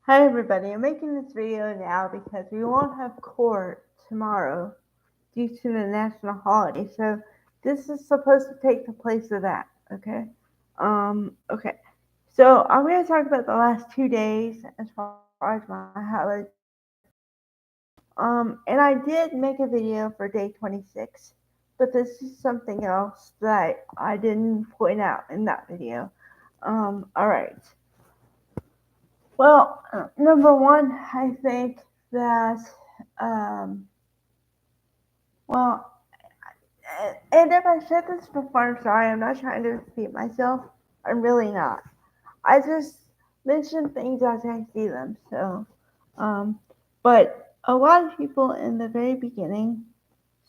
Hi everybody, I'm making this video now because we won't have court tomorrow due to the national holiday. So this is supposed to take the place of that, okay? Okay. So I'm going to talk about the last 2 days as far as my highlights go. And I did make a video for day 26, but this is something else that I didn't point out in that video. Alright. Well, number one, I think that, um, well, and if I said this before, I'm sorry, I'm not trying to repeat myself. I'm really not. I just mention things as I see them. Um, but a lot of people in the very beginning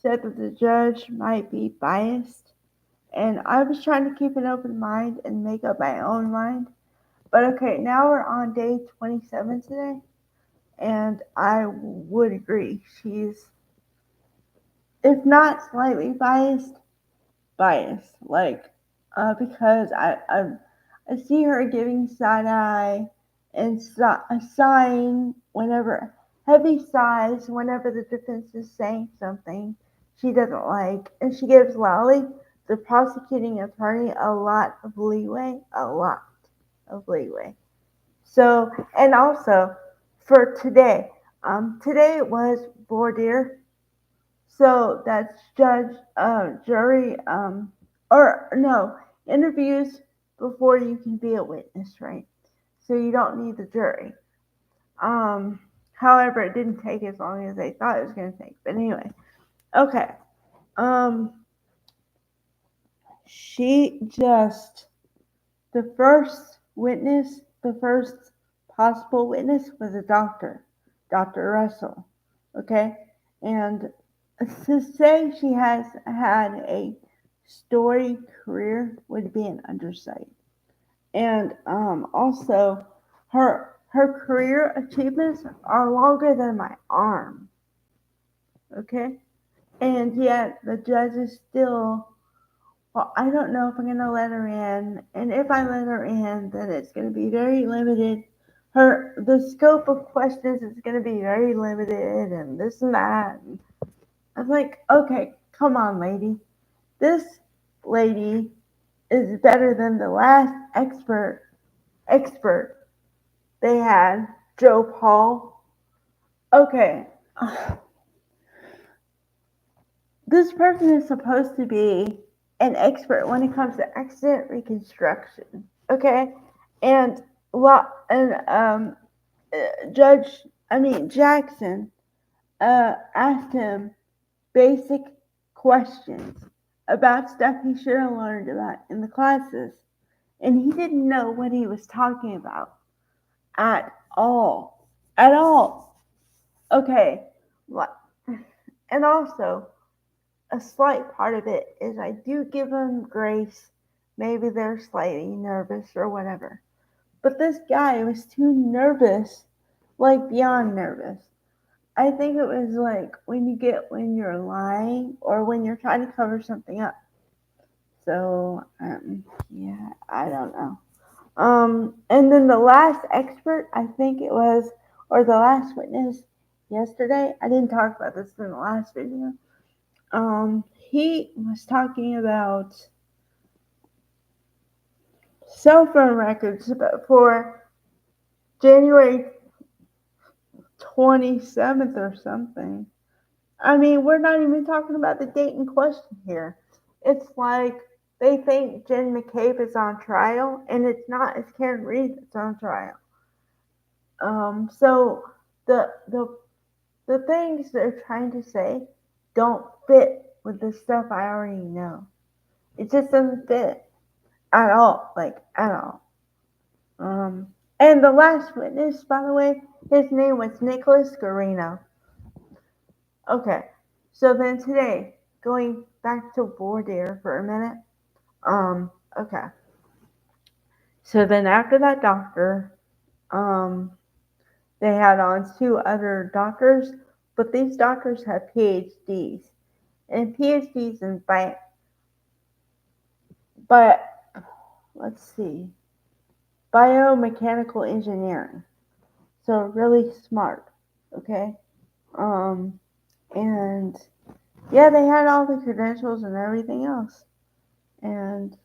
said that the judge might be biased, and I was trying to keep an open mind and make up my own mind. But okay, now we're on day 27 today. And I would agree. She's, if not slightly biased. Because I see her giving side eye and sighing whenever, heavy sighs whenever the defense is saying something she doesn't like. And she gives Lally, the prosecuting attorney, a lot of leeway. A lot of leeway. So, and also for today, today was voir dire. So that's jury, or no, interviews before you can be a witness, right? So you don't need the jury. Um, However, it didn't take as long as they thought it was going to take. But anyway, okay. Um, she just, the first possible witness was a doctor, Dr. Russell. Okay? And to say she has had a storied career would be an undersight. And also, her career achievements are longer than my arm. Okay? And yet the judge is still, well, I don't know if I'm gonna let her in, and if I let her in, then it's gonna be very limited. The scope of questions is gonna be very limited, and this and that. And I'm like, okay, come on, lady. This lady is better than the last expert they had, Joe Paul. Okay, this person is supposed to be an expert when it comes to accident reconstruction. Okay, and and Judge, I mean Jackson, asked him basic questions about stuff he should have learned about in the classes, and he didn't know what he was talking about at all, at all. Okay, and also a slight part of it is I do give them grace. Maybe they're slightly nervous or whatever. But this guy was too nervous, like beyond nervous. I think it was like when you're lying or when you're trying to cover something up. So, yeah, I don't know. And then the last expert, I think it was, or the last witness yesterday, I didn't talk about this in the last video. He was talking about cell phone records for January 27th or something. I mean, we're not even talking about the date in question here. It's like they think Jen McCabe is on trial, and it's not. It's Karen Reed that's on trial. So the the the things they're trying to say don't fit with the stuff I already know. It just doesn't fit at all, like at all. And the last witness, by the way, his name was Nicholas Garino. Okay, so then today, going back to voir dire for a minute. Okay. So then after that doctor, um, they had on two other doctors, but these doctors have PhDs. And PhDs in but let's see, biomechanical engineering. so really smart. Okay, um, and yeah, they had all the credentials and everything else, and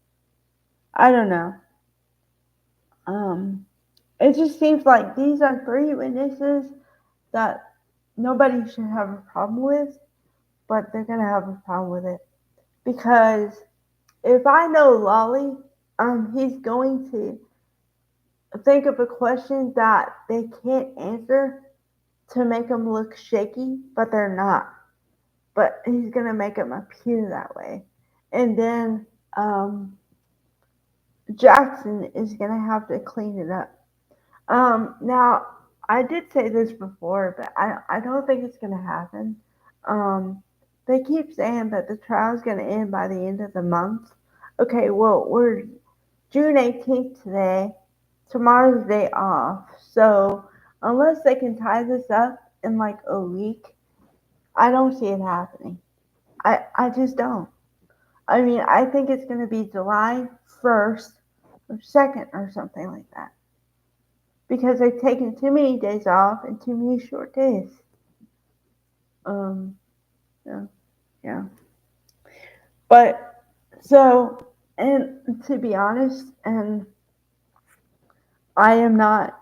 I don't know. Um, it just seems like these are three witnesses that nobody should have a problem with, but they're gonna have a problem with it because if I know Lolly, he's going to think of a question that they can't answer to make them look shaky, but they're not. But he's gonna make them appear that way, and then um, Jackson is gonna have to clean it up. Now I did say this before, but I don't think it's gonna happen. Um, they keep saying that the trial's gonna end by the end of the month. Okay, well we're June 18th today. Tomorrow's the day off. So unless they can tie this up in like a week, I don't see it happening. I just don't. I mean, I think it's going to be July 1st or 2nd or something like that. Because they've taken too many days off and too many short days. Um, yeah, yeah. But so, and to be honest, and I am not,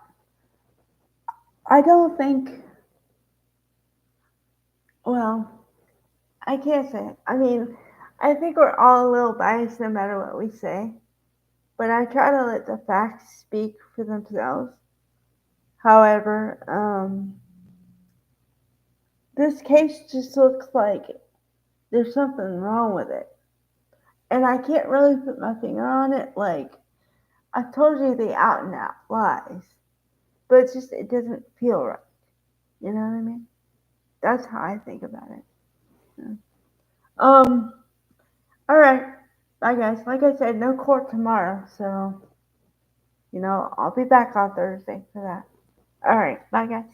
I don't think, well, I can't say it. I mean, I think we're all a little biased no matter what we say, but I try to let the facts speak for themselves. However, this case just looks like there's something wrong with it. And I can't really put my finger on it. Like, I told you the out and out lies, but it's just, it doesn't feel right. You know what I mean? That's how I think about it. Yeah. Um, all right. Bye, guys. Like I said, no court tomorrow, so, I'll be back on Thursday for that. All right. Bye, guys.